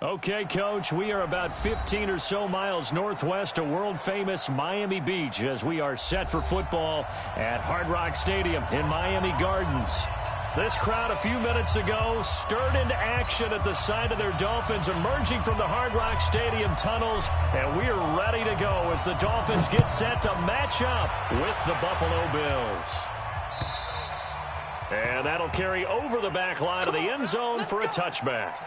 Okay, Coach, we are about 15 or so miles northwest of world-famous Miami Beach as we are set for football at Hard Rock Stadium in Miami Gardens. This crowd a few minutes ago stirred into action at the sight of their Dolphins emerging from the Hard Rock Stadium tunnels, and we are ready to go as the Dolphins get set to match up with the Buffalo Bills. And that'll carry over the back line of the end zone for a touchback.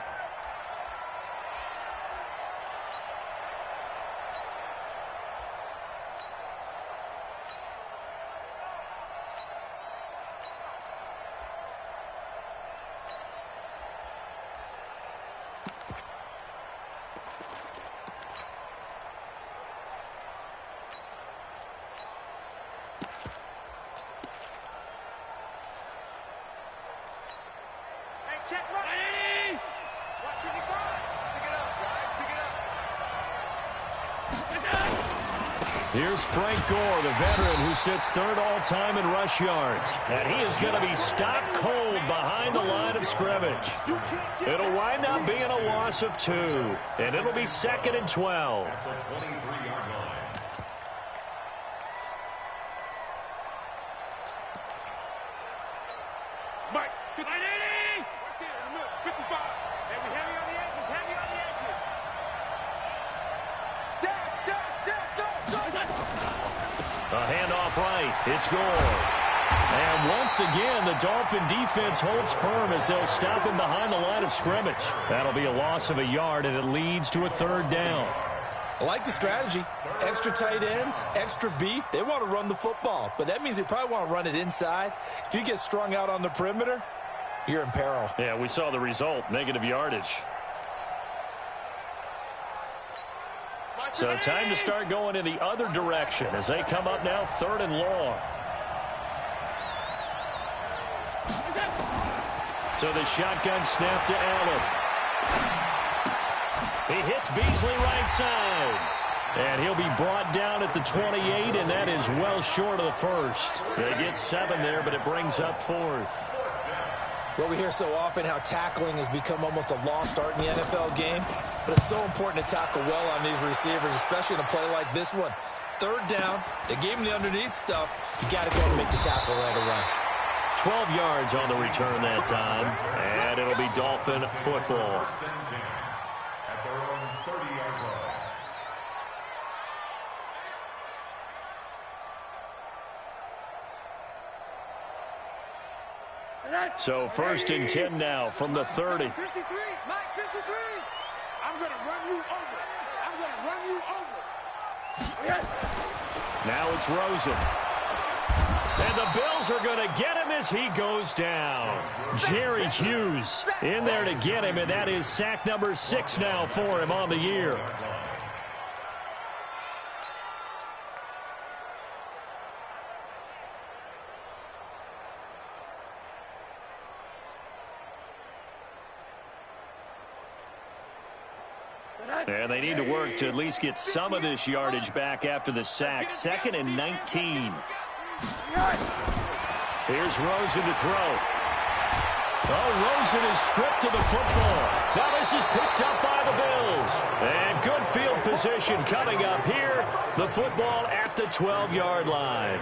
Here's Frank Gore, the veteran who sits third all-time in rush yards. And he is going to be stopped cold behind the line of scrimmage. It'll wind up being a loss of 2. And it'll be 2nd and 12. It's Gore. And once again, the Dolphin defense holds firm as they'll stop him behind the line of scrimmage. That'll be a loss of a yard, and it leads to a 3rd down. I like the strategy. Extra tight ends, extra beef. They want to run the football, but that means they probably want to run it inside. If you get strung out on the perimeter, you're in peril. Yeah, we saw the result, negative yardage. So time to start going in the other direction as they come up now 3rd and long. So the shotgun snap to Allen. He hits Beasley right side. And he'll be brought down at the 28, and that is well short of the 1st. They get 7 there, but it brings up 4th. Well, we hear so often how tackling has become almost a lost art in the NFL game. But it's so important to tackle well on these receivers, especially in a play like this one. 3rd down, they gave him the underneath stuff. You got to go and make the tackle right away. 12 yards on the return that time, and it'll be Dolphin football. So 1st and 10 now from the 30. Mike 53, Mike 53. I'm going to run you over. I'm going to run you over. Now it's Rosen. And the Bills are going to get him as he goes down. Jerry Hughes in there to get him, and that is sack number 6 now for him on the year. And they need to work to at least get some of this yardage back after the sack. 2nd and 19. Here's Rosen to throw. Oh, Rosen is stripped to the football. Now this is picked up by the Bills. And good field position coming up here. The football at the 12-yard line.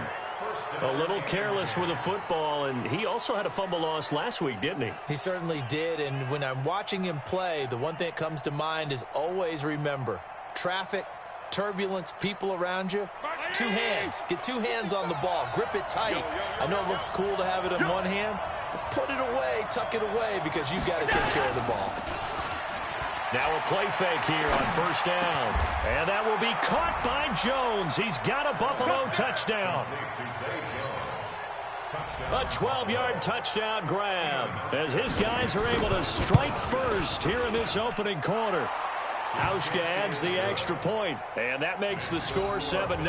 A little careless with the football, and he also had a fumble loss last week, didn't he? He certainly did, and when I'm watching him play, the one thing that comes to mind is always remember, traffic, turbulence, people around you, 2 hands. Get 2 hands on the ball. Grip it tight. I know it looks cool to have it in one hand, but put it away, tuck it away, because you've got to take care of the ball. Now a play fake here on 1st down. And that will be caught by Jones. He's got a Buffalo touchdown. A 12-yard touchdown grab as his guys are able to strike first here in this opening quarter. Hauschka adds the extra point, and that makes the score 7-0.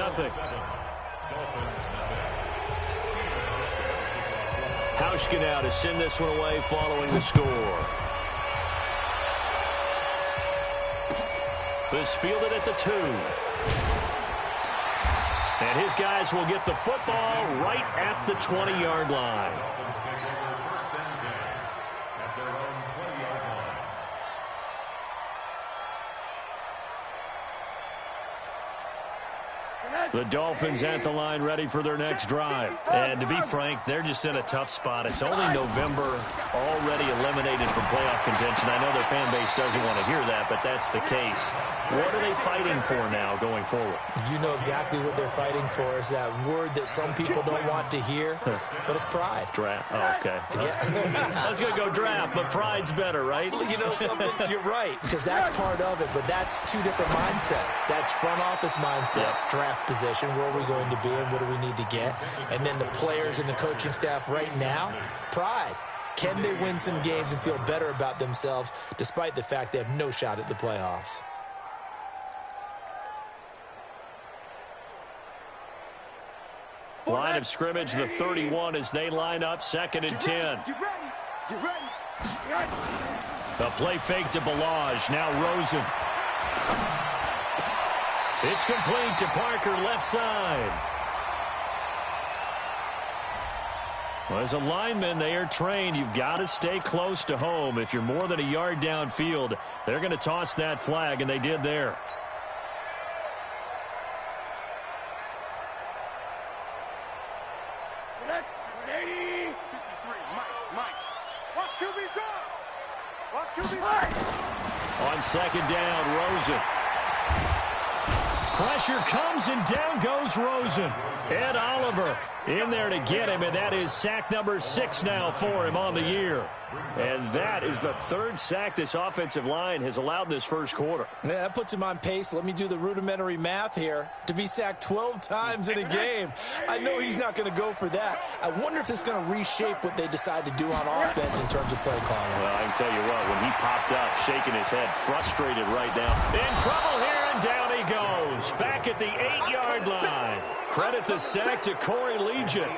Hauschka now to send this one away following the score. This fielded at the 2. And his guys will get the football right at the 20-yard line. The Dolphins at the line ready for their next drive. And to be frank, they're just in a tough spot. It's only November, already eliminated from playoff contention. I know their fan base doesn't want to hear that, but that's the case. What are they fighting for now going forward? You know exactly what they're fighting for. Is that word that some people don't want to hear, but it's pride. Draft. Oh, okay. Yeah. I was going to go draft, but pride's better, right? You know something? You're right, because that's part of it, but that's two different mindsets. That's front office mindset, draft position, where are we going to be and what do we need to get? And then the players and the coaching staff right now, pride. Can they win some games and feel better about themselves despite the fact they have no shot at the playoffs? Line of scrimmage, the 31 as they line up, 2nd and 10. Get ready. The play fake to Balaj. Now Rosen. It's complete to Parker, left side. Well, as a lineman, they are trained. You've got to stay close to home. If you're more than a yard downfield, they're going to toss that flag, and they did there. On 2nd down, Rosen. Pressure comes, and down goes Rosen. Ed Oliver in there to get him, and that is sack number 6 now for him on the year. And that is the 3rd sack this offensive line has allowed in this first quarter. Yeah, that puts him on pace. Let me do the rudimentary math here. To be sacked 12 times in a game. I know he's not going to go for that. I wonder if it's going to reshape what they decide to do on offense in terms of play calling. Well, I can tell you what, when he popped up, shaking his head, frustrated right now. In trouble here, and down he goes. Back at the 8-yard line. Credit the sack to Corey Legion.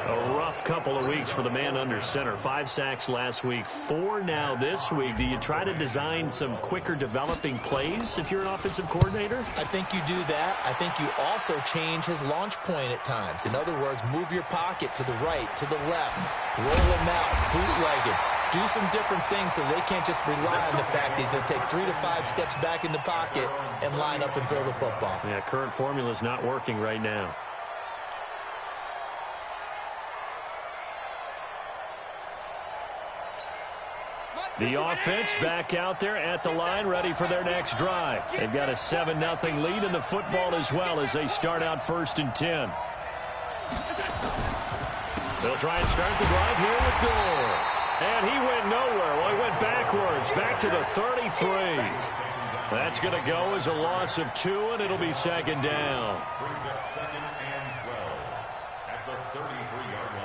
A rough couple of weeks for the man under center. 5 sacks last week, 4 now this week. Do you try to design some quicker developing plays if you're an offensive coordinator? I think you do that. I think you also change his launch point at times. In other words, move your pocket to the right, to the left, roll him out, bootlegged. Do some different things so they can't just rely on the fact that he's going to take 3 to 5 steps back in the pocket and line up and throw the football. Yeah, current formula is not working right now. The offense back out there at the line, ready for their next drive. They've got a 7-0 lead in the football as well as they start out 1st and 10. They'll try and start the drive here with Gore. And he went nowhere. Well, he went backwards, back to the 33. That's going to go as a loss of 2, and it'll be 2nd down. Brings up 2nd and 12 at the 33-yard line.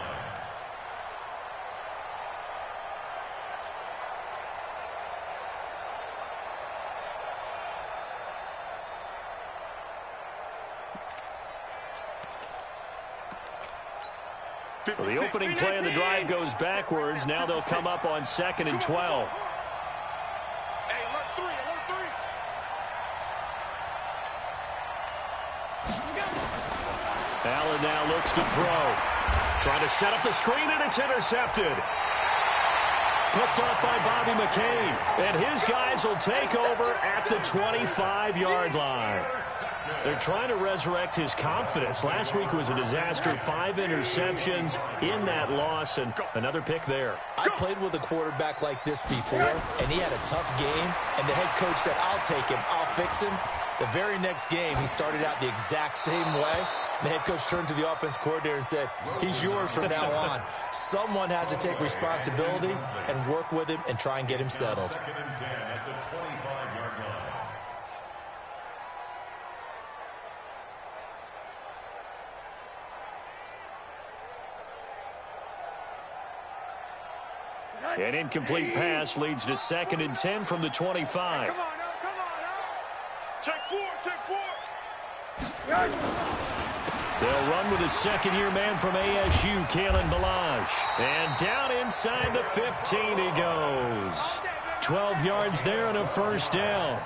So the opening play of the drive goes backwards. Now they'll come up on 2nd and 12. Allen now looks to throw. Trying to set up the screen, and it's intercepted. Picked up by Bobby McCain. And his guys will take over at the 25-yard line. They're trying to resurrect his confidence. Last week was a disaster. 5 interceptions in that loss, and another pick there. I played with a quarterback like this before, and he had a tough game, and the head coach said, I'll take him, I'll fix him. The very next game, he started out the exact same way. The head coach turned to the offense coordinator and said, he's yours from now on. Someone has to take responsibility and work with him and try and get him settled. 2nd and 10 at the 25-yard line. An incomplete pass leads to 2nd and 10 from the 25. Come on, now. Check 4, check 4. They'll run with a second-year man from ASU, Kalen Balaj. And down inside the 15 he goes. 12 yards there and a 1st down.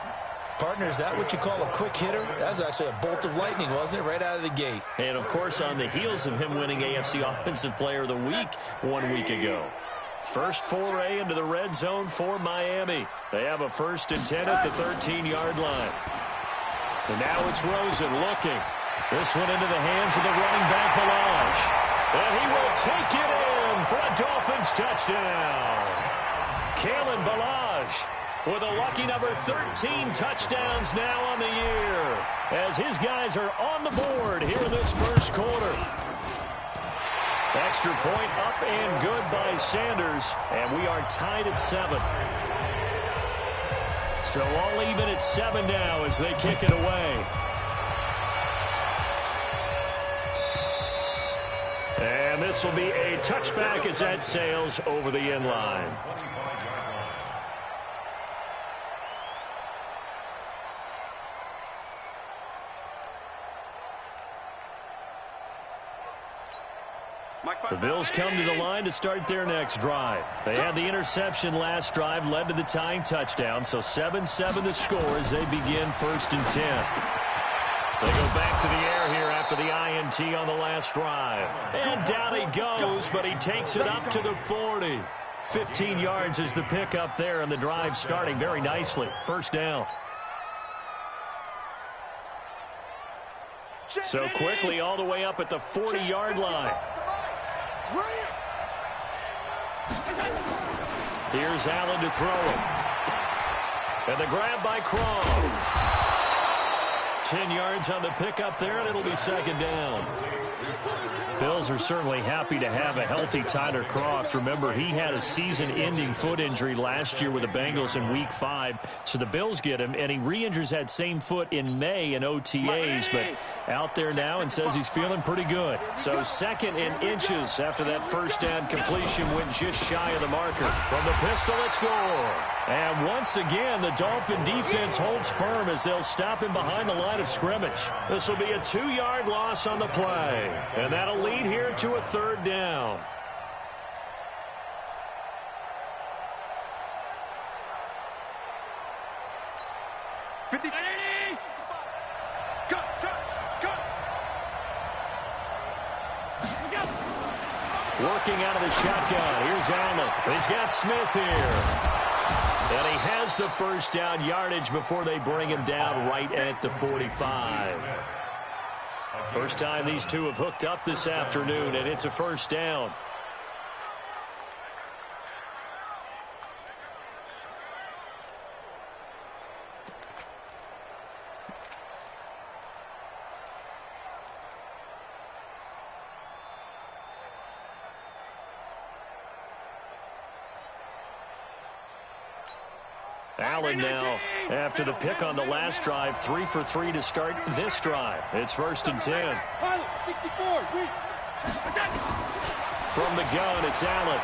Partner, is that what you call a quick hitter? That was actually a bolt of lightning, wasn't it? Right out of the gate. And, of course, on the heels of him winning AFC Offensive Player of the Week 1 week ago. First foray into the red zone for Miami. They have a 1st and 10 at the 13-yard line. And now it's Rosen looking. This one into the hands of the running back, Balaj. And he will take it in for a Dolphins touchdown. Kalen Balaj with a lucky number 13 touchdowns now on the year, as his guys are on the board here in this first quarter. Extra point up and good by Sanders, and we are tied at 7. So all even at 7 now as they kick it away. And this will be a touchback as that sails over the end line. The Bills come to the line to start their next drive. They had the interception last drive, led to the tying touchdown, so 7-7 to score as they begin 1st and 10. They go back to the air here after the INT on the last drive. And down he goes, but he takes it up to the 40. 15 yards is the pickup there, and the drive starting very nicely. 1st down. So quickly all the way up at the 40-yard line. Here's Allen to throw it. And the grab by Croft. 10 yards on the pickup there, and it'll be 2nd down. Bills are certainly happy to have a healthy Tyler Croft. Remember, he had a season-ending foot injury last year with the Bengals in Week 5. So the Bills get him, and he re-injures that same foot in May in OTAs. But out there now and says he's feeling pretty good. So 2nd and inches after that 1st down completion went just shy of the marker. From the pistol, it's score. And once again, the Dolphin defense holds firm as they'll stop him behind the line of scrimmage. This will be a 2-yard loss on the play. And that'll lead here to a 3rd down. Working out of the shotgun. Here's Allen. He's got Smith here. And he has the 1st down yardage before they bring him down right at the 45. First time these two have hooked up this afternoon, and it's a 1st down. Allen now, after the pick on the last drive, 3 for 3 to start this drive. It's 1st and 10. From the gun, it's Allen.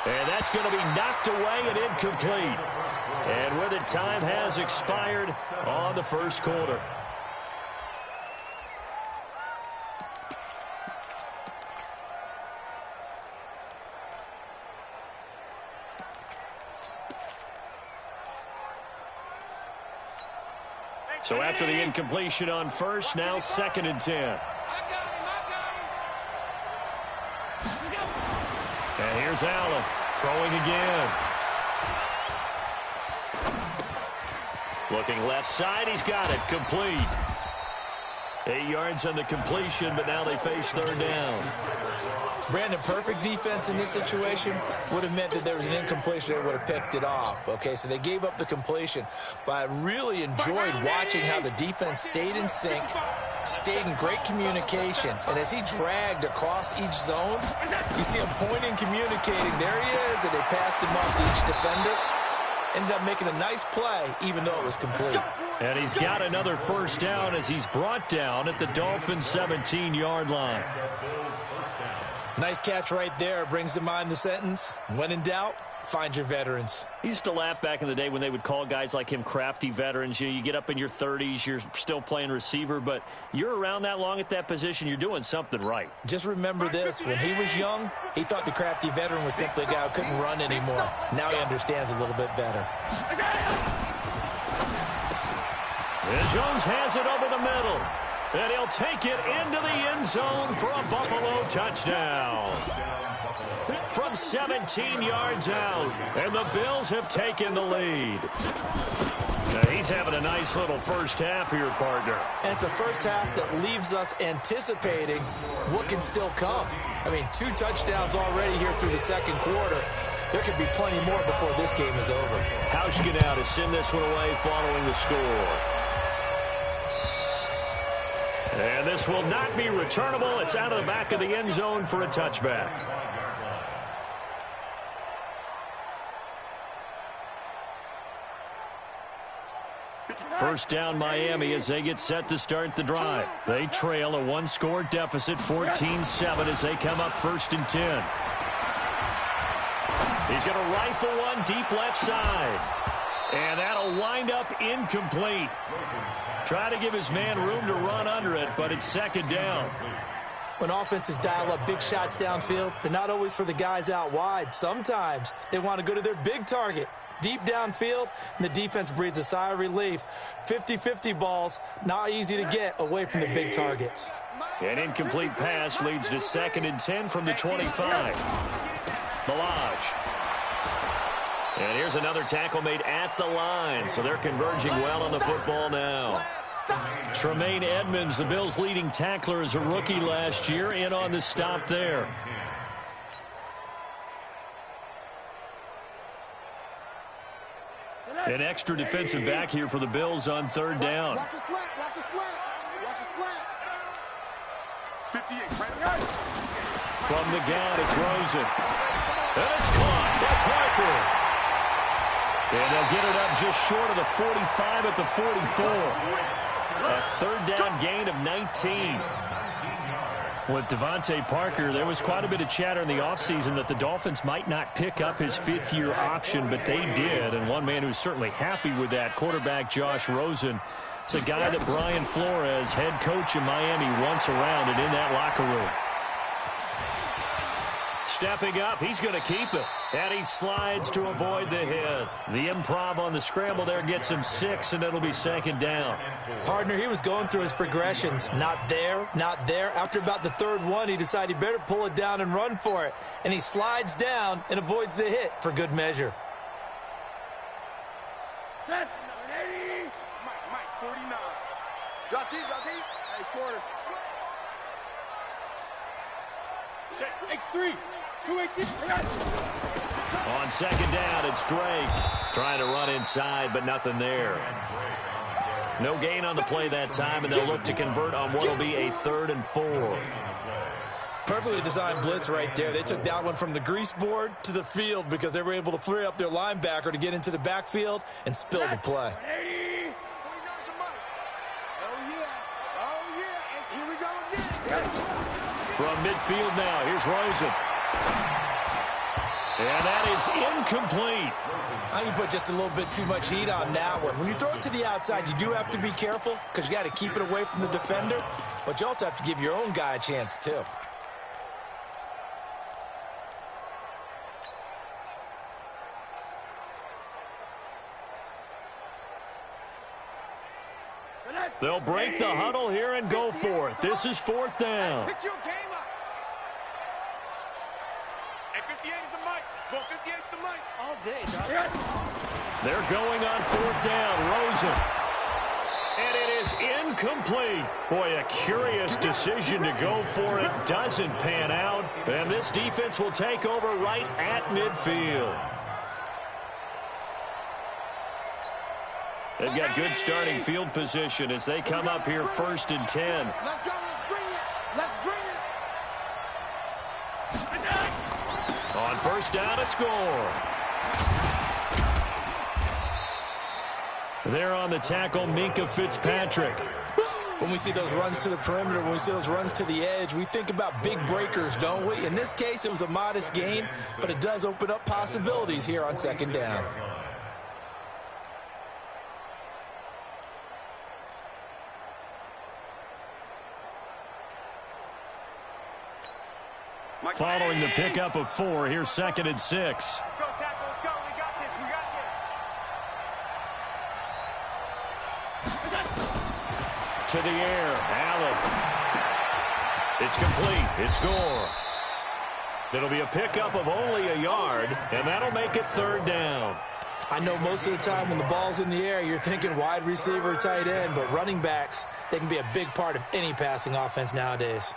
And that's going to be knocked away and incomplete. And with it, time has expired on the 1st quarter. So after the incompletion on 1st, now 2nd and 10. And here's Allen throwing again. Looking left side, he's got it, complete. 8 yards on the completion, but now they face 3rd down. Brandon, perfect defense in this situation would have meant that there was an incompletion. They would have picked it off. Okay, so they gave up the completion. But I really enjoyed watching how the defense stayed in sync, stayed in great communication. And as he dragged across each zone, you see him pointing, communicating. There he is, and they passed him off to each defender. Ended up making a nice play, even though it was complete. And he's got another 1st down as he's brought down at the Dolphins' 17-yard line. Nice catch right there. Brings to mind the sentence, when in doubt, find your veterans. I used to laugh back in the day when they would call guys like him crafty veterans. You get up in your 30s, you're still playing receiver, but you're around that long at that position, you're doing something right. Just remember this. When he was young, he thought the crafty veteran was simply a guy who couldn't run anymore. Now he understands a little bit better. And Jones has it over the middle. And he'll take it into the end zone for a Buffalo touchdown. from 17 yards out. And the Bills have taken the lead. Now, he's having a nice little first half here, partner. And it's a first half that leaves us anticipating what can still come. I mean, 2 touchdowns already here through the second quarter. There could be plenty more before this game is over. Hauschka to send this one away following the score. And this will not be returnable. It's out of the back of the end zone for a touchback. First down Miami as they get set to start the drive. They trail a 1-score deficit, 14-7 as they come up 1st and 10. He's going to rifle one deep left side. And that'll wind up incomplete. Try to give his man room to run under it, but it's 2nd down. When offenses dial up big shots downfield, they're not always for the guys out wide. Sometimes they want to go to their big target. Deep downfield, and the defense breathes a sigh of relief. 50-50 balls, not easy to get away from the big targets. An incomplete pass leads to 2nd and 10 from the 25. Malaj. And here's another tackle made at the line, so they're converging well on the football now. Tremaine Edmonds, the Bills' leading tackler as a rookie last year, in on the stop there. An extra defensive back here for the Bills on 3rd down. Watch a slant, watch a slant, watch a slant. 58, From the gun, it's Rosen. And it's caught by Parker. And they'll get it up just short of the 45 at the 44. A 3rd down gain of 19. With Devontae Parker, there was quite a bit of chatter in the offseason that the Dolphins might not pick up his 5th-year option, but they did. And one man who's certainly happy with that, quarterback Josh Rosen. It's a guy that Brian Flores, head coach in Miami, wants around and in that locker room. Stepping up, he's going to keep it. And he slides to avoid the hit. The improv on the scramble there gets him 6, and it'll be 2nd down. Partner, he was going through his progressions. Not there, not there. After about the 3rd one, he decided he better pull it down and run for it. And he slides down and avoids the hit for good measure. Set, 80. Mike, 49. Drop deep, Hey, quarter. Set, X3. 218. On 2nd down, it's Drake. Trying to run inside, but nothing there. No gain on the play that time, and they'll look to convert on what will be a 3rd and 4. Perfectly designed blitz right there. They took that one from the grease board to the field because they were able to free up their linebacker to get into the backfield and spill the play. 80. Oh, yeah. And here we go again. From midfield now, here's Rosen. And that is incomplete. I can put just a little bit too much heat on that one. When you throw it to the outside, you do have to be careful because you got to keep it away from the defender, but you also have to give your own guy a chance too. They'll break the huddle here and go for it. This is 4th down. Pick your game up. Hey, 58 is the mic. Go 58 is the mic. All day, dog. They're going on 4th down. Rosen. And it is incomplete. Boy, a curious decision to go for it. Doesn't pan out. And this defense will take over right at midfield. They've got good starting field position as they come up here 1st and 10. Let's go. Let's bring it. Let's bring it. On 1st down, it's Gore. There on the tackle, Minkah Fitzpatrick. When we see those runs to the perimeter, when we see those runs to the edge, we think about big breakers, don't we? In this case, it was a modest gain, but it does open up possibilities here on 2nd down. Following the pickup of 4, here's 2nd and 6. Let's go, tackle. Let's go. We got this. We got this. To the air, Allen. It's complete. It's Gore. It'll be a pickup of only a yard, and that'll make it 3rd down. I know most of the time when the ball's in the air, you're thinking wide receiver, tight end, but running backs, they can be a big part of any passing offense nowadays.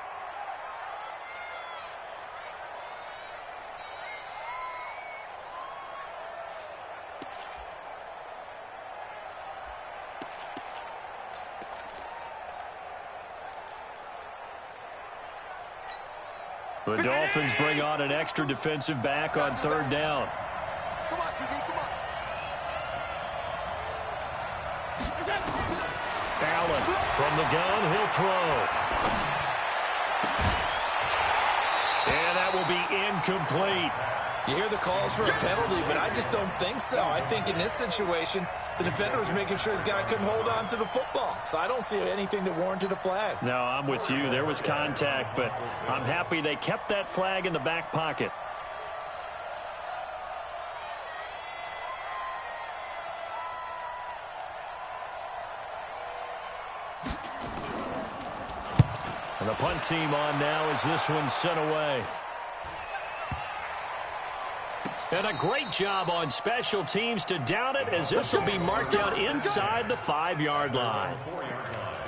The Dolphins bring on an extra defensive back on 3rd down. Come on, TV, come on. Allen from the gun, he'll throw. And that will be incomplete. You hear the calls for a penalty, but I just don't think so. I think in this situation, the defender was making sure his guy couldn't hold on to the football. So I don't see anything that warranted a flag. No, I'm with you. There was contact, but I'm happy they kept that flag in the back pocket. And the punt team on now as this one's sent away. And a great job on special teams to down it, as this will be marked out inside the 5-yard line.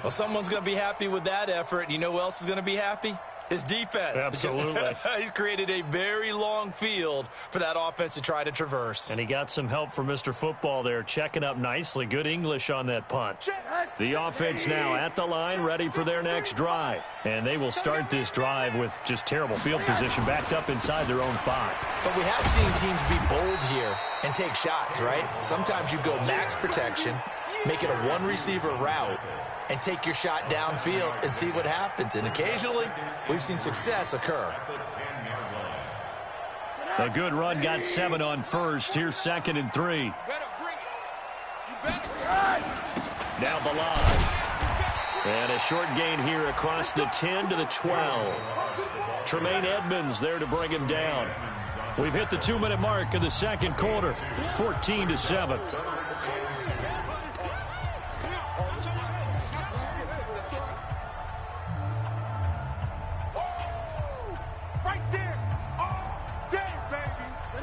Well, someone's going to be happy with that effort. You know who else is going to be happy? His defense. Absolutely. He's created a very long field for that offense to try to traverse. And he got some help from Mr. Football there, checking up nicely. Good English on that punt. The offense now at the line, ready for their next drive. And they will start this drive with just terrible field position, backed up inside their own 5. But we have seen teams be bold here and take shots, right? Sometimes you go max protection, make it a one-receiver route, and take your shot downfield and see what happens. And occasionally, we've seen success occur. A good run, got 7 on first. Here's 2nd and 3. Now Balaj. And a short gain here across the 10 to the 12. Tremaine Edmonds there to bring him down. We've hit the 2-minute mark of the 2nd quarter, 14-7.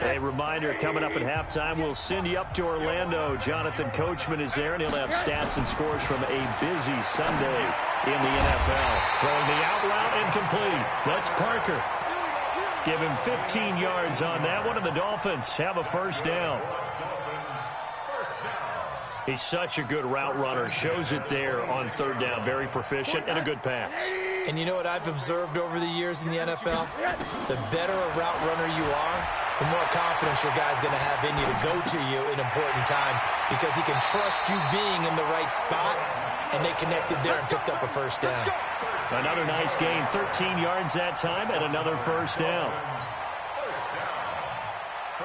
A reminder, coming up at halftime, we'll send you up to Orlando. Jonathan Coachman is there, and he'll have stats and scores from a busy Sunday in the NFL. Throwing the out route incomplete. That's Parker. Give him 15 yards on that one, and the Dolphins have a 1st down. He's such a good route runner. Shows it there on 3rd down. Very proficient and a good pass. And you know what I've observed over the years in the NFL? The better a route runner you are, the more confidence your guy's going to have in you to go to you in important times, because he can trust you being in the right spot, and they connected there and picked up a 1st down. Another nice gain, 13 yards that time, and another 1st down.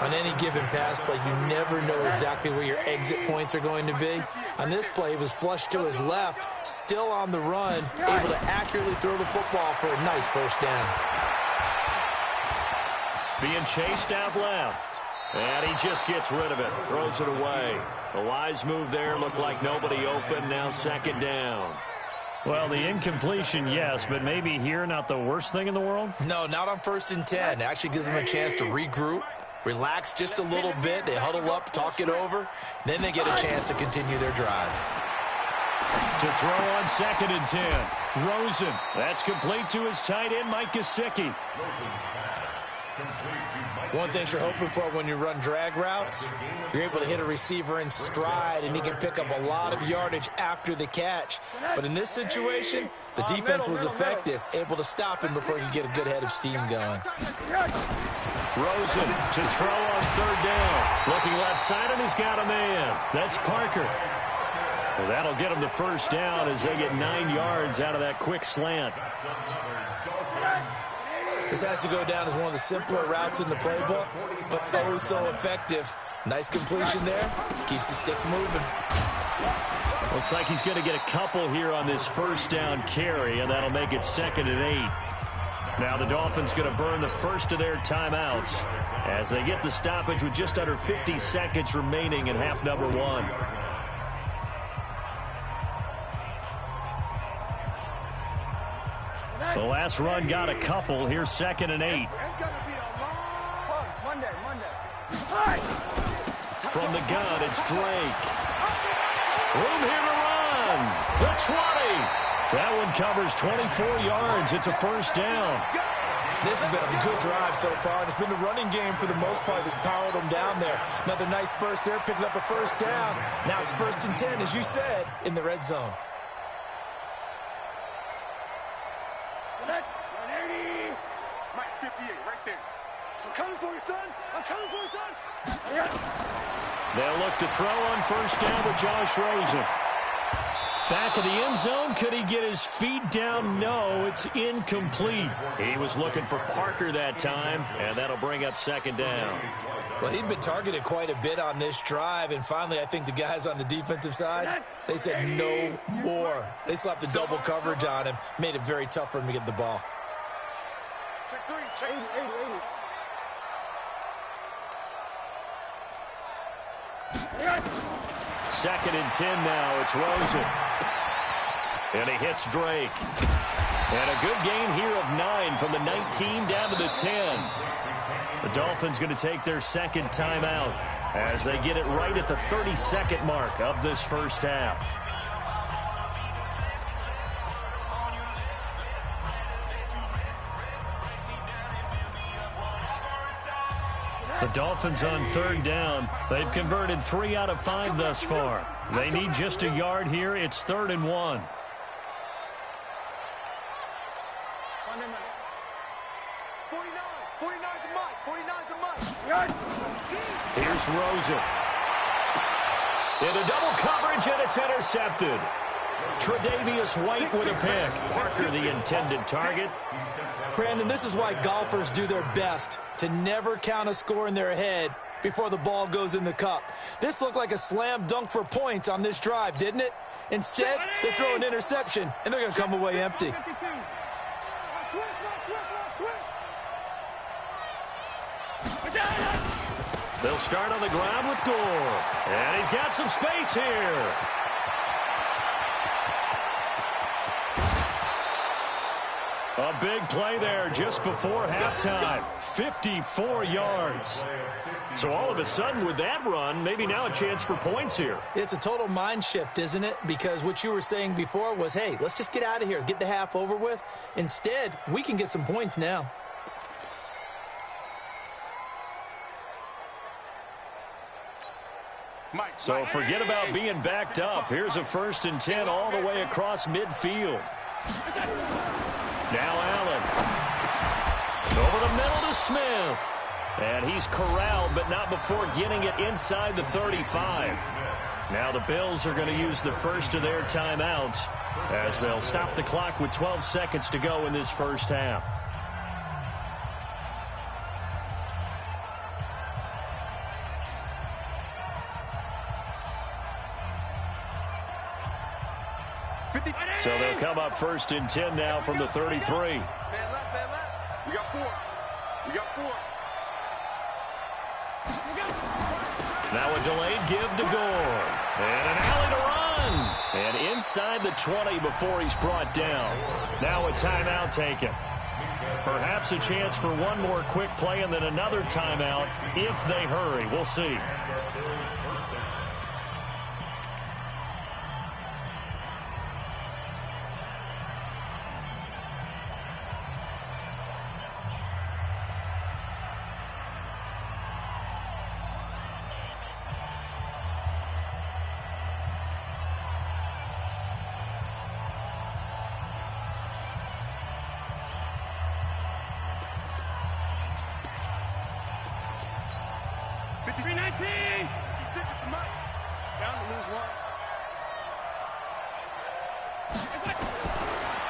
On any given pass play, you never know exactly where your exit points are going to be. On this play, it was flushed to his left, still on the run, able to accurately throw the football for a nice 1st down. Being chased out left. And he just gets rid of it, throws it away. A wise move there, looked like nobody open, now 2nd down. Well, the incompletion, yes, but maybe here not the worst thing in the world? No, not on 1st and 10. It actually gives them a chance to regroup, relax just a little bit. They huddle up, talk it over. Then they get a chance to continue their drive. To throw on 2nd and 10. Rosen. That's complete to his tight end, Mike Gesicki. One thing you're hoping for when you run drag routes, you're able to hit a receiver in stride, and he can pick up a lot of yardage after the catch. But in this situation, the defense was effective, able to stop him before he could get a good head of steam going. Rosen to throw on 3rd down. Looking left side, and he's got a man. That's Parker. Well, that'll get him the 1st down as they get 9 yards out of that quick slant. This has to go down as one of the simpler routes in the playbook, but oh so effective. Nice completion there. Keeps the sticks moving. Looks like he's going to get a couple here on this 1st down carry, and that'll make it 2nd and 8. Now the Dolphins going to burn the first of their timeouts as they get the stoppage with just under 50 seconds remaining in half number 1. The last run got a couple. Here's 2nd and 8. It's going to be a from the gun, it's Drake. Room here to run. The 20. That one covers 24 yards. It's a first down. This has been a good drive so far, and it's been the running game for the most part that's powered them down there. Another nice burst there, picking up a first down. Now it's 1st and 10, as you said, in the red zone. Mike, 58, right there. I'm coming for you, son. I'm coming for you, son. They'll look to throw on first down with Josh Rosen. Back of the end zone. Could he get his feet down? No, it's incomplete. He was looking for Parker that time, and that'll bring up 2nd down. Well, he'd been targeted quite a bit on this drive, and finally I think the guys on the defensive side, they said no more. They slapped the double coverage on him, made it very tough for him to get the ball. Check 3, check 80. 2nd and 10 now. It's Rosen. And he hits Drake. And a good gain here of 9 from the 19 down to the 10. The Dolphins going to take their 2nd timeout as they get it right at the 32nd mark of this first half. The Dolphins on 3rd down. They've converted 3 out of 5 thus far. They need just a yard here. It's 3rd and 1. Here's Rosen. Into double coverage, and it's intercepted. Tre'Davious White with a pick. Parker, the intended target. Brandon, this is why golfers do their best to never count a score in their head before the ball goes in the cup. This looked like a slam dunk for points on this drive, didn't it? Instead, they throw an interception, and they're going to come away empty. They'll start on the ground with Gore. And he's got some space here. A big play there just before halftime. 54 yards. So all of a sudden with that run, maybe now a chance for points here. It's a total mind shift, isn't it? Because what you were saying before was, hey, let's just get out of here, get the half over with. Instead, we can get some points now. So forget about being backed up. Here's a 1st and 10 all the way across midfield. Now Allen. Over the middle to Smith. And he's corralled, but not before getting it inside the 35. Now the Bills are going to use the first of their timeouts as they'll stop the clock with 12 seconds to go in this first half. So they'll come up 1st and 10 now from the 33. Man left. We got 4. Now a delayed give to Gore. And an alley to run. And inside the 20 before he's brought down. Now a timeout taken. Perhaps a chance for one more quick play and then another timeout if they hurry. We'll see.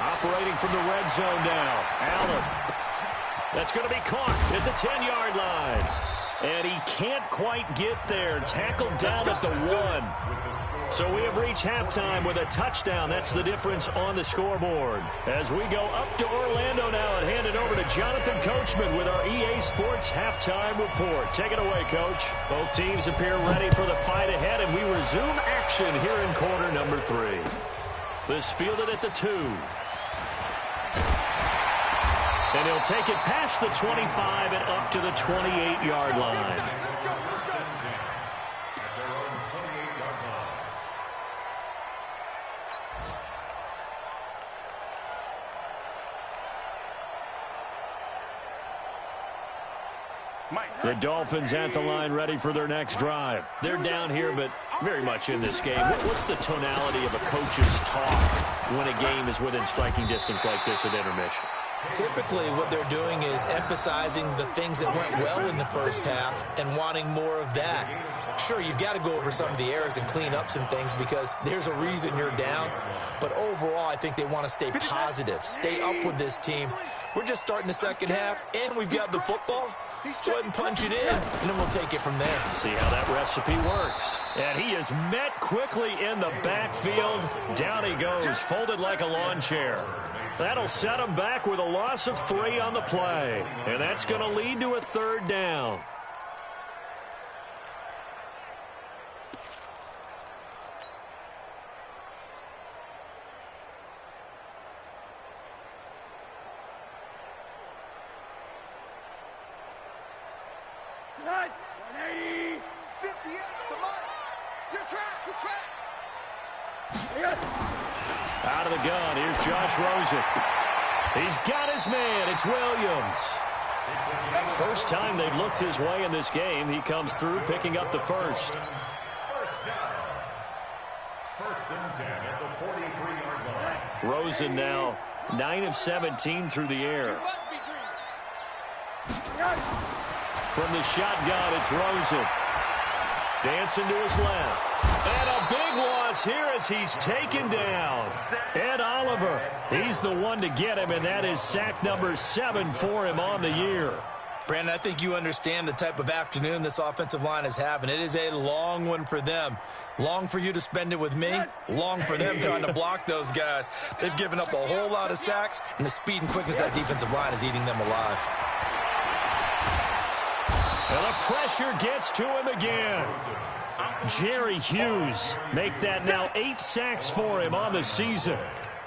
Operating from the red zone now. Allen. That's going to be caught at the 10-yard line. And he can't quite get there. Tackled down at the 1. So we have reached halftime with a touchdown. That's the difference on the scoreboard. As we go up to Orlando now and hand it over to Jonathan Coachman with our EA Sports Halftime Report. Take it away, Coach. Both teams appear ready for the fight ahead, and we resume action here in quarter number 3. This fielded at the 2. And he'll take it past the 25 and up to the 28-yard line. The Dolphins at the line ready for their next drive. They're down here, but very much in this game. What's the tonality of a coach's talk when a game is within striking distance like this at intermission? Typically, what they're doing is emphasizing the things that went well in the first half and wanting more of that. Sure, you've got to go over some of the errors and clean up some things because there's a reason you're down. But overall, I think they want to stay positive, stay up with this team. We're just starting the second half, and we've got the football. Let's go ahead and punch it in, and then we'll take it from there. See how that recipe works. And he is met quickly in the backfield. Down he goes, folded like a lawn chair. That'll set him back with a loss of 3 on the play. And that's going to lead to a third down. Right. 180. 58. Come on. Your track. Your track. Out of the gun, here's Josh Rosen. He's got his man. It's Williams. First time they've looked his way in this game. He comes through, picking up the first. First down. First and 10 at the 43-yard line. Rosen now 9 of 17 through the air. From the shotgun, it's Rosen. Dancing to his left. And a big loss here as he's taken down. Ed Oliver, he's the one to get him, and that is sack number 7 for him on the year. Brandon, I think you understand the type of afternoon this offensive line is having. It is a long one for them. Long for you to spend it with me. Long for them trying to block those guys. They've given up a whole lot of sacks, and the speed and quickness of that defensive line is eating them alive. And the pressure gets to him again. Jerry Hughes make that now 8 sacks for him on the season.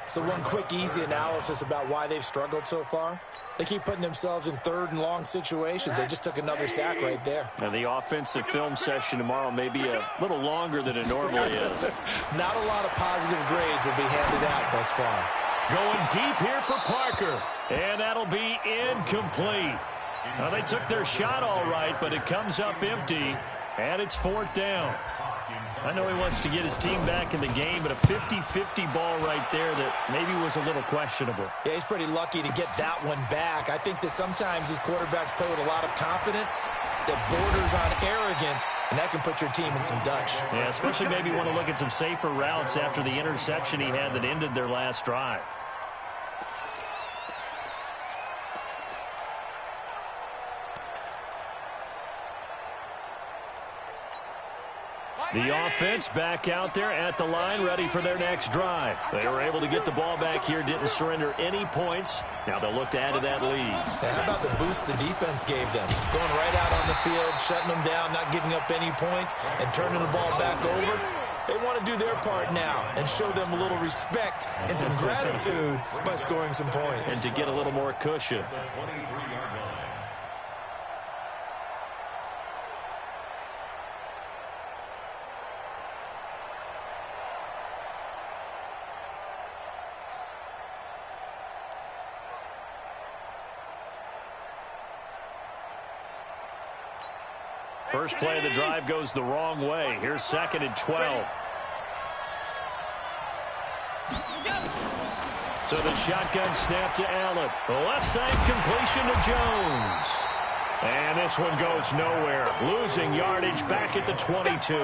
So one quick, easy analysis about why they've struggled so far. They keep putting themselves in third and long situations. They just took another sack right there. And the offensive film session tomorrow may be a little longer than it normally is. Not a lot of positive grades will be handed out thus far. Going deep here for Parker. And that'll be incomplete. Now, they took their shot all right, but it comes up empty, and it's 4th down. I know he wants to get his team back in the game, but a 50-50 ball right there that maybe was a little questionable. Yeah, he's pretty lucky to get that one back. I think that sometimes these quarterbacks play with a lot of confidence that borders on arrogance, and that can put your team in some Dutch. Yeah, especially maybe want to look at some safer routes after the interception he had that ended their last drive. The offense back out there at the line, ready for their next drive. They were able to get the ball back here, didn't surrender any points. Now they'll look to add to that lead. Yeah, how about the boost the defense gave them? Going right out on the field, shutting them down, not giving up any points, and turning the ball back over. They want to do their part now and show them a little respect and some gratitude by scoring some points. And to get a little more cushion. First play of the drive goes the wrong way. Here's 2nd and 12. So the shotgun snap to Allen. The left side completion to Jones. And this one goes nowhere. Losing yardage back at the 22.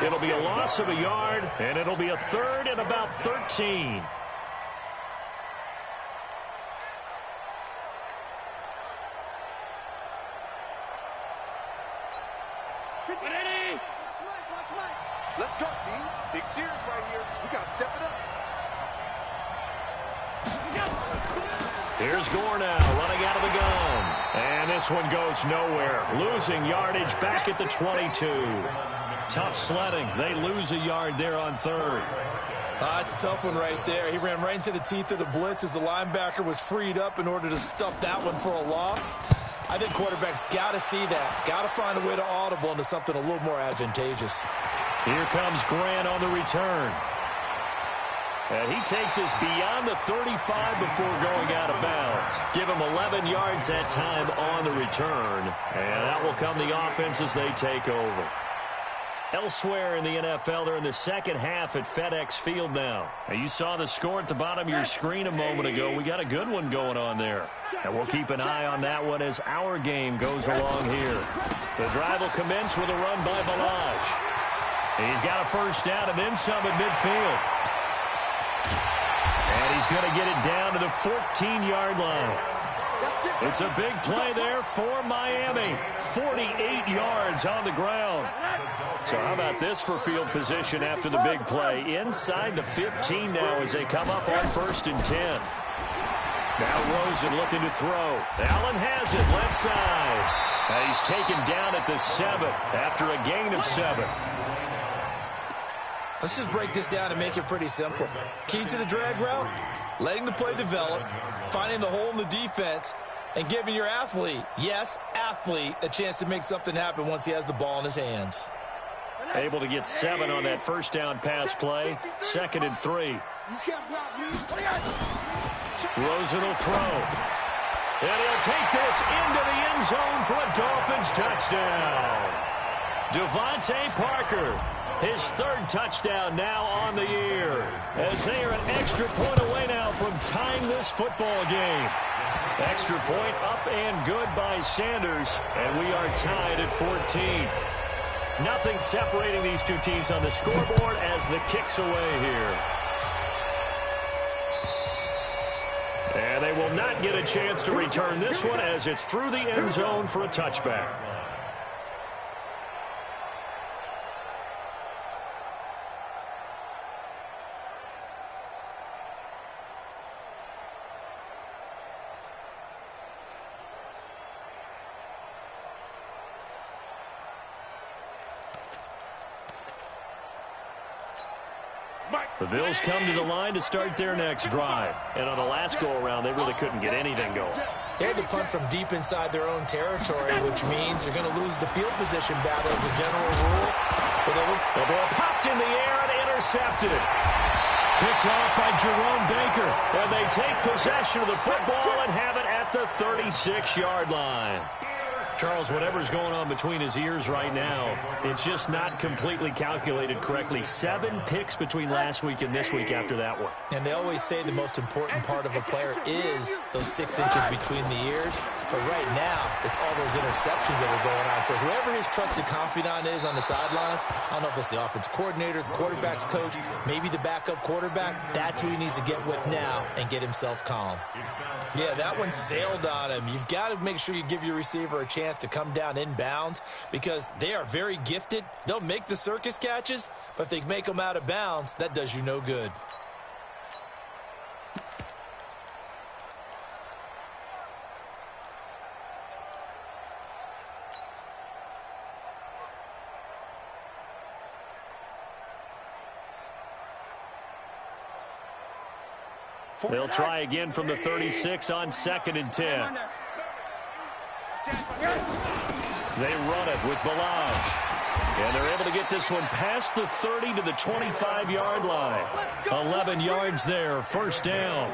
It'll be a loss of a yard, and it'll be a 3rd and about 13. Let's go, team. Big series right here. We got to step it up. Here's Gore now, running out of the gun. And this one goes nowhere. Losing yardage back at the 22. Tough sledding. They lose a yard there on 3rd. It's a tough one right there. He ran right into the teeth of the blitz as the linebacker was freed up in order to stuff that one for a loss. I think quarterbacks got to see that. Got to find a way to audible into something a little more advantageous. Here comes Grant on the return. And he takes us beyond the 35 before going out of bounds. Give him 11 yards that time on the return. And that will come the offense as they take over. Elsewhere in the NFL, they're in the second half at FedEx Field now. And you saw the score at the bottom of your screen a moment ago. We got a good one going on there. And we'll keep an eye on that one as our game goes along here. The drive will commence with a run by Balaj. He's got a first down and then some at midfield. And he's going to get it down to the 14-yard line. It's a big play there for Miami. 48 yards on the ground. So how about this for field position after the big play? Inside the 15 now as they come up on 1st and 10. Now Rosen looking to throw. Allen has it left side. And he's taken down at the 7 after a gain of 7. Let's just break this down and make it pretty simple. Key to the drag route, letting the play develop, finding the hole in the defense, and giving your athlete, yes, athlete, a chance to make something happen once he has the ball in his hands. Able to get 7 on that first down pass play. 2nd and 3. Rosen will throw. And he'll take this into the end zone for a Dolphins touchdown. Devontae Parker, his 3rd touchdown now on the year, as they are an extra point away now from tying this football game. Extra point up and good by Sanders, and we are tied at 14. Nothing separating these two teams on the scoreboard as the kick's away here. And they will not get a chance to return this one as it's through the end zone for a touchback. The Bills come to the line to start their next drive. And on the last go-around, they really couldn't get anything going. They had to punt from deep inside their own territory, which means they're going to lose the field position battle as a general rule. But the ball popped in the air and intercepted. Picked off by Jerome Baker. And they take possession of the football and have it at the 36-yard line. Charles, whatever's going on between his ears right now, it's just not completely calculated correctly. 7 picks between last week and this week after that one. And they always say the most important part of a player is those 6 inches between the ears. But right now, it's all those interceptions that are going on. So whoever his trusted confidant is on the sidelines, I don't know if it's the offense coordinator, the quarterback's coach, maybe the backup quarterback, that's who he needs to get with now and get himself calm. Yeah, that one sailed on him. You've got to make sure you give your receiver a chance to come down inbounds because they are very gifted. They'll make the circus catches, but if they make them out of bounds, that does you no good. They'll try again from the 36 on 2nd and 10. They run it with Balaj. And they're able to get this one past the 30 to the 25-yard line. 11 yards there, first down.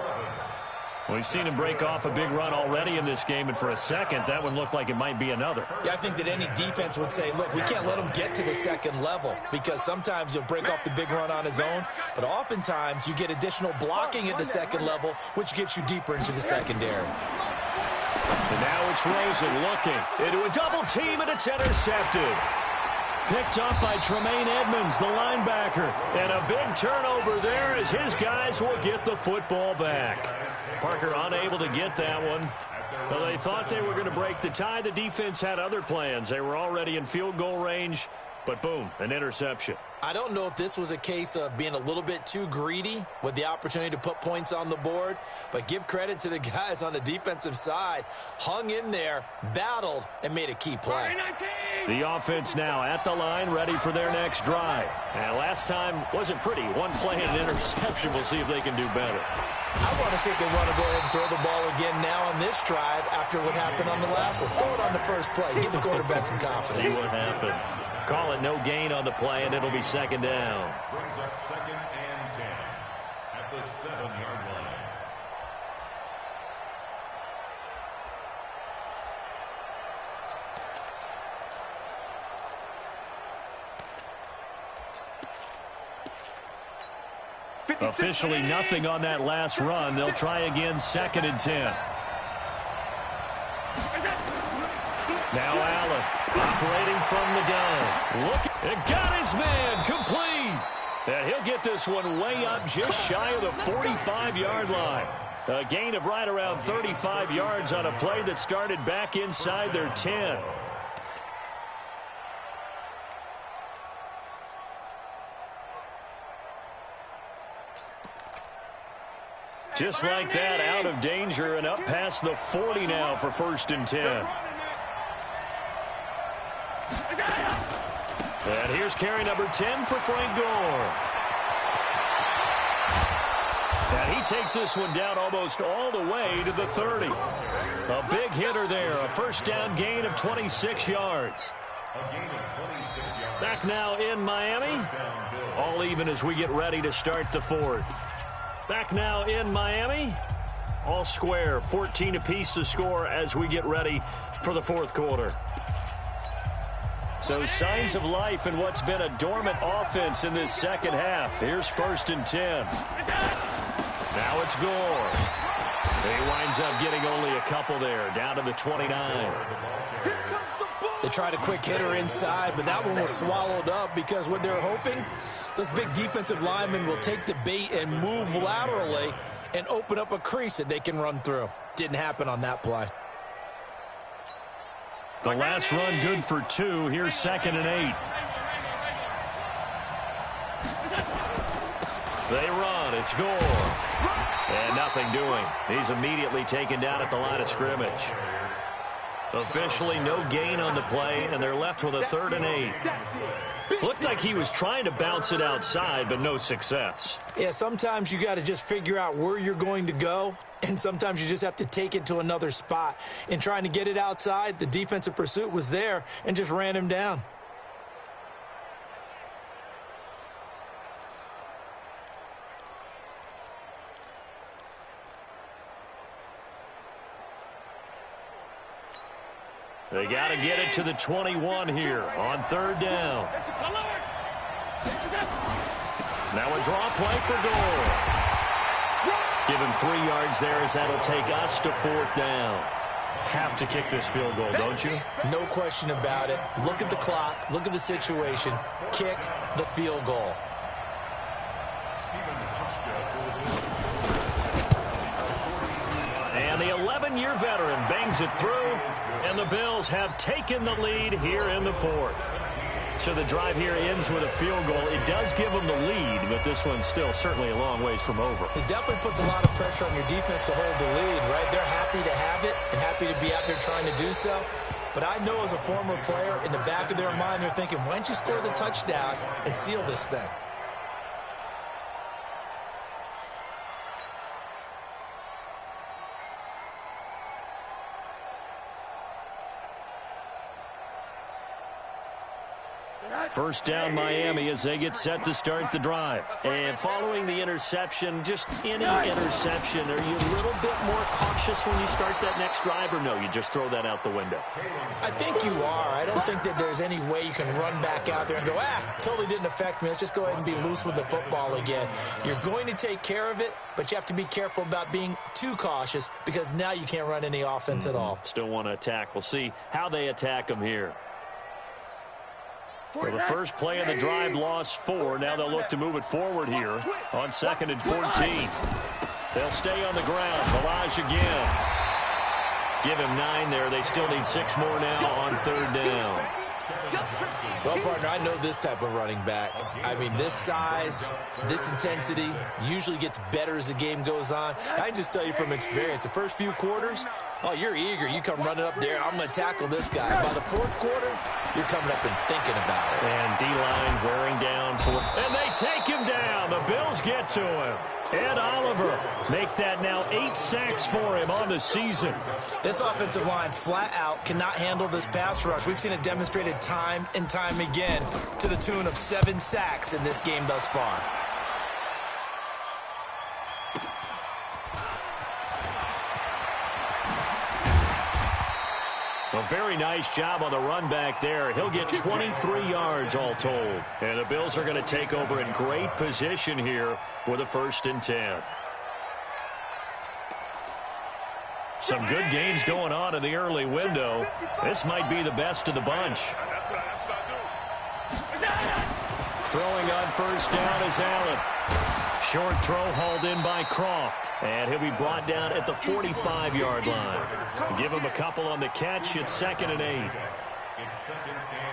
We've seen him break off a big run already in this game, and for a second, that one looked like it might be another. Yeah, I think that any defense would say, look, we can't let him get to the second level because sometimes he'll break off the big run on his own, but oftentimes you get additional blocking at the second level, which gets you deeper into the secondary. And now it's Rosen looking into a double team, and it's intercepted. Picked up by Tremaine Edmonds, the linebacker. And a big turnover there as his guys will get the football back. Parker unable to get that one. Well, they thought they were going to break the tie. The defense had other plans. They were already in field goal range, but boom, an interception. I don't know if this was a case of being a little bit too greedy with the opportunity to put points on the board, but give credit to the guys on the defensive side. Hung in there, battled, and made a key play. The offense now at the line, ready for their next drive. And last time wasn't pretty. One play and an interception. We'll see if they can do better. I want to see if they want to go ahead and throw the ball again now on this drive after what happened on the last one. Throw it on the first play. Give the quarterback some confidence. See what happens. Call it no gain on the play, and it'll be second down. Brings up 2nd and 10 at the 7-yard line. Officially nothing on that last run. They'll try again, 2nd and 10. Now Allen operating from the gun. Look, it got his man complete. And he'll get this one way up just shy of the 45-yard line. A gain of right around 35 yards on a play that started back inside their 10. Just like that, out of danger and up past the 40 now for 1st and 10. And here's carry number 10 for Frank Gore. And he takes this one down almost all the way to the 30. A big hitter there, a 1st down gain of 26 yards. Back now in Miami. All even as we get ready to start the 4th. Back now in Miami. All square, 14 apiece to score as we get ready for the 4th quarter. So signs of life in what's been a dormant offense in this 2nd half. Here's 1st and 10. Now it's Gore. He winds up getting only a couple there, down to the 29. They tried a quick hitter inside, but that one was swallowed up because what they're hoping, those big defensive linemen will take the bait and move laterally and open up a crease that they can run through. Didn't happen on that play. The last run good for 2. Here's 2nd and 8. They run. It's Gore. And nothing doing. He's immediately taken down at the line of scrimmage. Officially no gain on the play, and they're left with a 3rd and 8. Looked like he was trying to bounce it outside, but no success. Yeah, sometimes you got to just figure out where you're going to go, and sometimes you just have to take it to another spot. In trying to get it outside, the defensive pursuit was there and just ran him down. They got to get it to the 21 here on 3rd down. Now a draw play for Gore. Give him 3 yards there as that'll take us to 4th down. Have to kick this field goal, don't you? No question about it. Look at the clock. Look at the situation. Kick the field goal. And the 11-year veteran bangs it through, and the Bills have taken the lead here in the 4th. So the drive here ends with a field goal. It does give them the lead, but this one's still certainly a long ways from over. It definitely puts a lot of pressure on your defense to hold the lead, right? They're happy to have it and happy to be out there trying to do so. But I know as a former player, in the back of their mind, they're thinking, why don't you score the touchdown and seal this thing? First down Miami as they get set to start the drive. And following the interception, just any interception, are you a little bit more cautious when you start that next drive, or no, you just throw that out the window? I think you are. I don't think that there's any way you can run back out there and go, totally didn't affect me. Let's just go ahead and be loose with the football again. You're going to take care of it, but you have to be careful about being too cautious because now you can't run any offense at all. Still want to attack. We'll see how they attack them here. So the first play of the drive lost 4. Now they'll look to move it forward here on 2nd and 14. They'll stay on the ground. Balaj again. Give him 9 there. They still need 6 more now on 3rd down. Well, partner, I know this type of running back. I mean, this size, this intensity usually gets better as the game goes on. I can just tell you from experience, the first few quarters, oh, you're eager. You come running up there. I'm going to tackle this guy. By the 4th quarter, you're coming up and thinking about it. And D-line wearing down. And they take him down. The Bills get to him. Ed Oliver make that now 8 sacks for him on the season. This offensive line flat out cannot handle this pass rush. We've seen it demonstrated time and time again to the tune of 7 sacks in this game thus far. A very nice job on the run back there. He'll get 23 yards all told. And the Bills are going to take over in great position here with a 1st and 10. Some good games going on in the early window. This might be the best of the bunch. Throwing on 1st down is Allen. Short throw hauled in by Croft. And he'll be brought down at the 45-yard line. Give him a couple on the catch. It's 2nd and 8.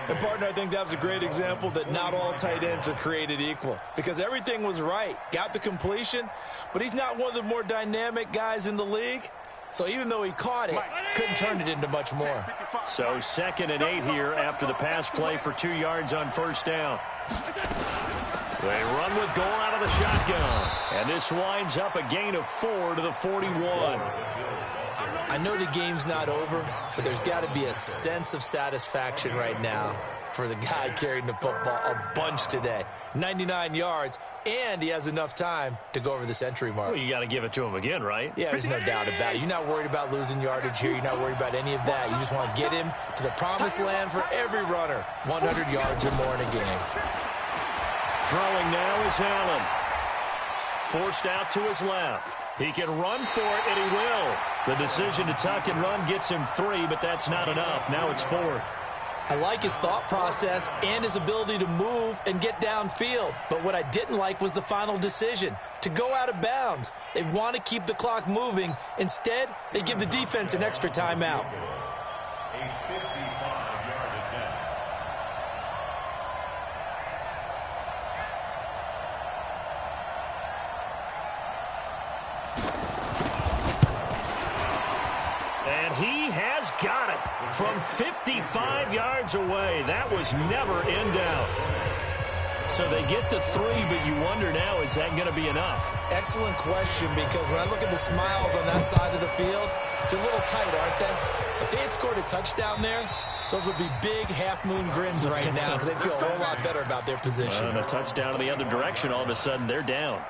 And, partner, I think that was a great example that not all tight ends are created equal. Because everything was right. Got the completion. But he's not one of the more dynamic guys in the league. So even though he caught it, couldn't turn it into much more. So 2nd and 8 here after the pass play for 2 yards on 1st down. They run with goal out of the shotgun. And this winds up a gain of 4 to the 41. I know the game's not over, but there's got to be a sense of satisfaction right now for the guy carrying the football a bunch today. 99 yards, and he has enough time to go over the century mark. Well, you got to give it to him again, right? Yeah, there's no doubt about it. You're not worried about losing yardage here. You're not worried about any of that. You just want to get him to the promised land for every runner. 100 yards or more in a game. Throwing now is Allen. Forced out to his left. He can run for it, and he will. The decision to tuck and run gets him 3, but that's not enough. Now it's 4th. I like his thought process and his ability to move and get downfield. But what I didn't like was the final decision, to go out of bounds. They want to keep the clock moving. Instead, they give the defense an extra timeout. A 55-yard attempt. And he has got it from 55 yards away. That was never in doubt. So they get the 3, but you wonder now, is that going to be enough? Excellent question, because when I look at the smiles on that side of the field, they're a little tight, aren't they? If they had scored a touchdown there, those would be big half-moon grins right now because they'd feel a whole lot better about their position. And a touchdown in the other direction, all of a sudden they're down.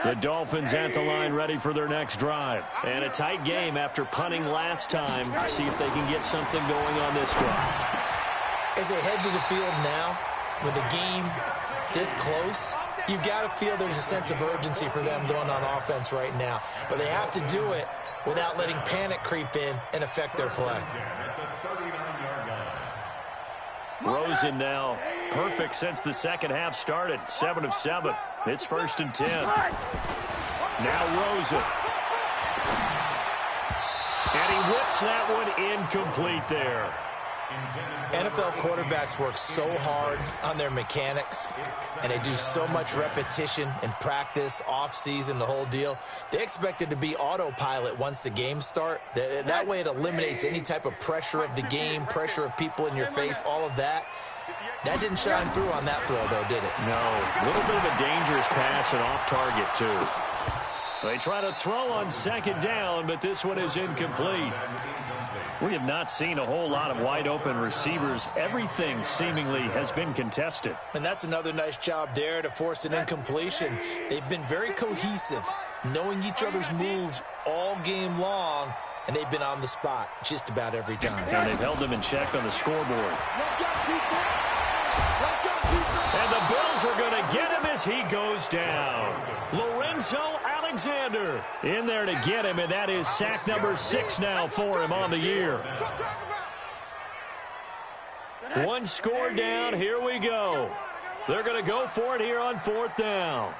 The Dolphins at the line ready for their next drive. And a tight game after punting last time. See if they can get something going on this drive. As they head to the field now, with the game this close, you've got to feel there's a sense of urgency for them going on offense right now. But they have to do it without letting panic creep in and affect their play. Rosen now perfect since the second half started. 7 of 7. It's 1st and 10. Now Rosen. And he whips that one incomplete there. NFL quarterbacks work so hard on their mechanics, and they do so much repetition and practice, off-season, the whole deal. They expect it to be autopilot once the games start. That way it eliminates any type of pressure of the game, pressure of people in your face, all of that. That didn't shine through on that throw, though, did it? No. A little bit of a dangerous pass and off target, too. They try to throw on 2nd down, but this one is incomplete. We have not seen a whole lot of wide-open receivers. Everything seemingly has been contested. And that's another nice job there to force an incompletion. They've been very cohesive, knowing each other's moves all game long, and they've been on the spot just about every time. And they've held them in check on the scoreboard. And the Bills are going to get him as he goes down. Lorenzo Alexander in there to get him, and that is sack number 6 now for him on the year. One score down. Here we go. They're going to go for it here on 4th down.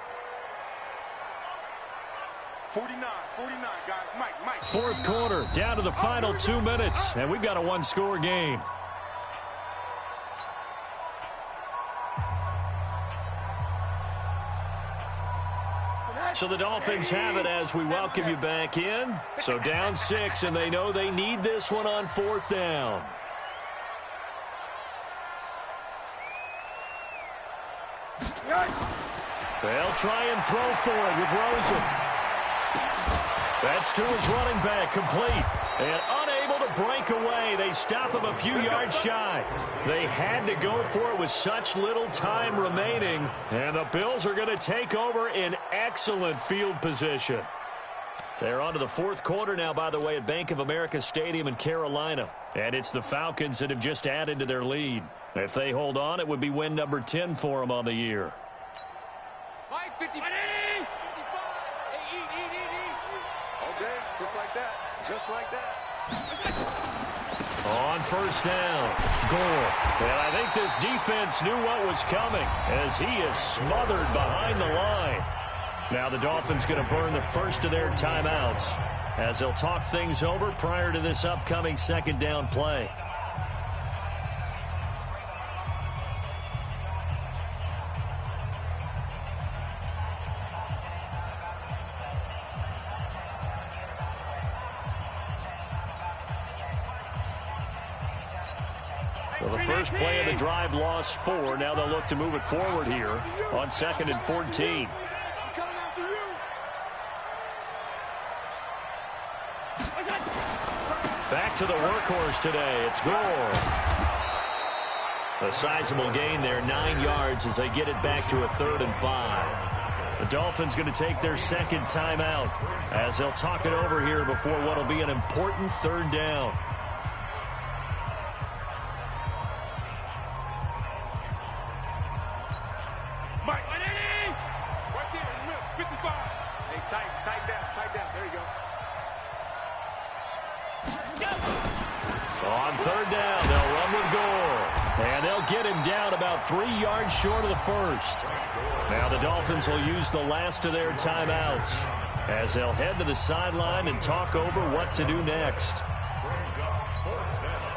49, guys. Mike. 4th quarter, down to the final 2 minutes, and we've got a one-score game. So the Dolphins have it as we welcome you back in. So down 6, and they know they need this one on 4th down. They'll try and throw for it with Rosen. That's to his running back, complete. And unable to breakaway. They stop him a few yards shy. They had to go for it with such little time remaining. And the Bills are going to take over in excellent field position. They're on to the fourth quarter now, by the way, at Bank of America Stadium in Carolina. And it's the Falcons that have just added to their lead. If they hold on, it would be win number 10 for them on the year. Mike, 50. 55. Hey, eat. Okay, just like that. Just like that. On first down, Gore. And I think this defense knew what was coming as he is smothered behind the line. Now the Dolphins going to burn the first of their timeouts as they'll talk things over prior to this upcoming second down play. So the first play of the drive lost 4. Now they'll look to move it forward here on 2nd and 14. Back to the workhorse today. It's Gore. A sizable gain there, 9 yards as they get it back to a 3rd and 5. The Dolphins going to take their second timeout as they'll talk it over here before what will be an important 3rd down. On 3rd down, they'll run with Gore. And they'll get him down about 3 yards short of the first. Now the Dolphins will use the last of their timeouts as they'll head to the sideline and talk over what to do next.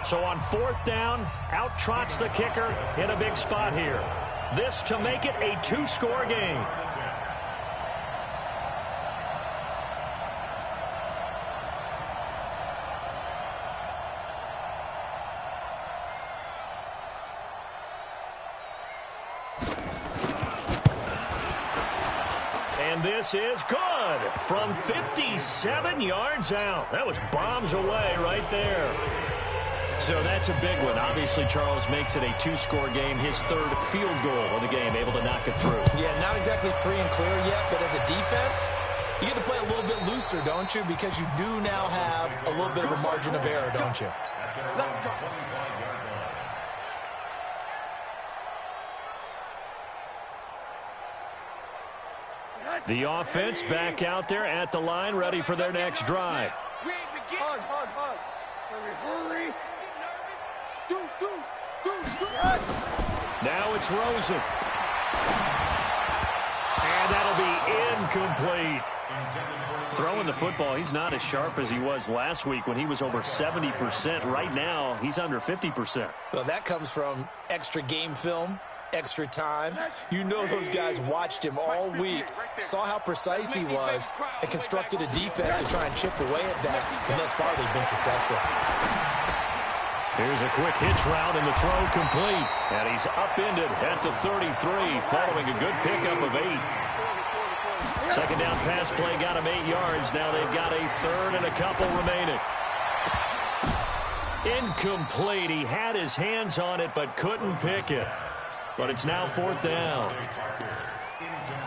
So on 4th down, out trots the kicker in a big spot here. This to make it a 2-score game. And this is good from 57 yards out. That was bombs away right there. So that's a big one. Obviously, Charles makes it a 2-score game, his 3rd field goal of the game, able to knock it through. Yeah, not exactly free and clear yet, but as a defense, you get to play a little bit looser, don't you? Because you do now have a little bit of a margin of error, don't you? Let's go. The offense back out there at the line, ready for their next drive. Hard. Hurry. Now it's Rosen. And that'll be incomplete. Throwing the football, he's not as sharp as he was last week when he was over 70%. Right now, he's under 50%. Well, that comes from extra game film, extra time. You know those guys watched him all week, saw how precise he was, and constructed a defense to try and chip away at that. And thus far, they've been successful. Here's a quick hitch route and the throw complete. And he's upended at the 33 following a good pickup of 8. Second down pass play got him 8 yards. Now they've got a 3rd and a couple remaining. Incomplete. He had his hands on it but couldn't pick it. But it's now 4th down.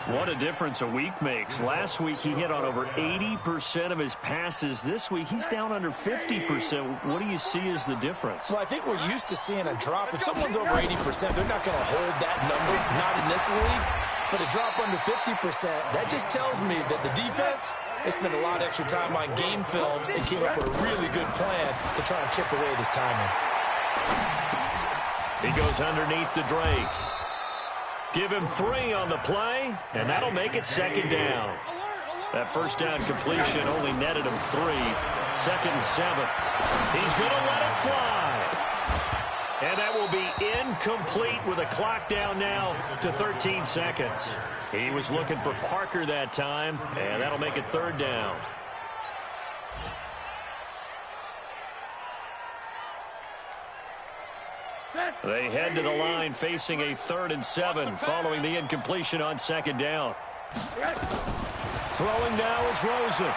What a difference a week makes. Last week he hit on over 80% of his passes. This week he's down under 50%. What do you see as the difference? Well, I think we're used to seeing a drop. If someone's over 80%, they're not going to hold that number, not in this league. But a drop under 50%, that just tells me that the defense, they spent a lot of extra time on game films and came up with a really good plan to try and chip away at his timing. He goes underneath to Drake. Give him 3 on the play, and that'll make it 2nd down. That first down completion only netted him 3. 2nd and 7. He's going to let it fly. And that will be incomplete with a clock down now to 13 seconds. He was looking for Parker that time, and that'll make it 3rd down. They head to the line facing a 3rd and 7 following the incompletion on 2nd down. Throwing now is Rosen.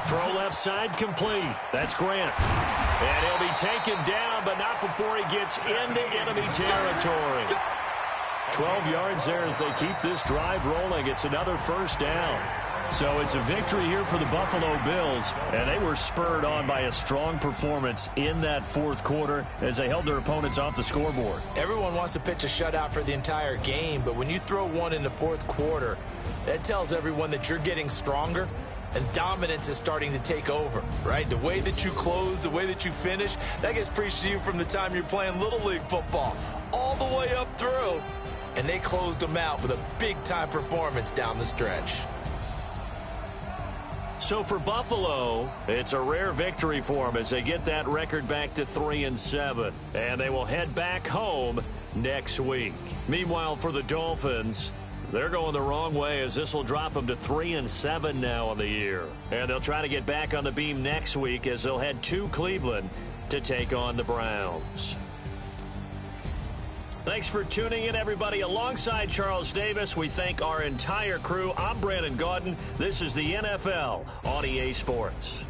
Throw left side complete. That's Grant. And he'll be taken down, but not before he gets into enemy territory. 12 yards there as they keep this drive rolling. It's another first down. So it's a victory here for the Buffalo Bills, and they were spurred on by a strong performance in that fourth quarter as they held their opponents off the scoreboard. Everyone wants to pitch a shutout for the entire game, but when you throw one in the fourth quarter, that tells everyone that you're getting stronger and dominance is starting to take over, right? The way that you close, the way that you finish, that gets preached to you from the time you're playing Little League football all the way up through, and they closed them out with a big-time performance down the stretch. So for Buffalo, it's a rare victory for them as they get that record back to 3-7, and they will head back home next week. Meanwhile, for the Dolphins, they're going the wrong way as this will drop them to 3-7 now on the year. And they'll try to get back on the beam next week as they'll head to Cleveland to take on the Browns. Thanks for tuning in, everybody. Alongside Charles Davis, we thank our entire crew. I'm Brandon Gaudin. This is the NFL on EA Sports.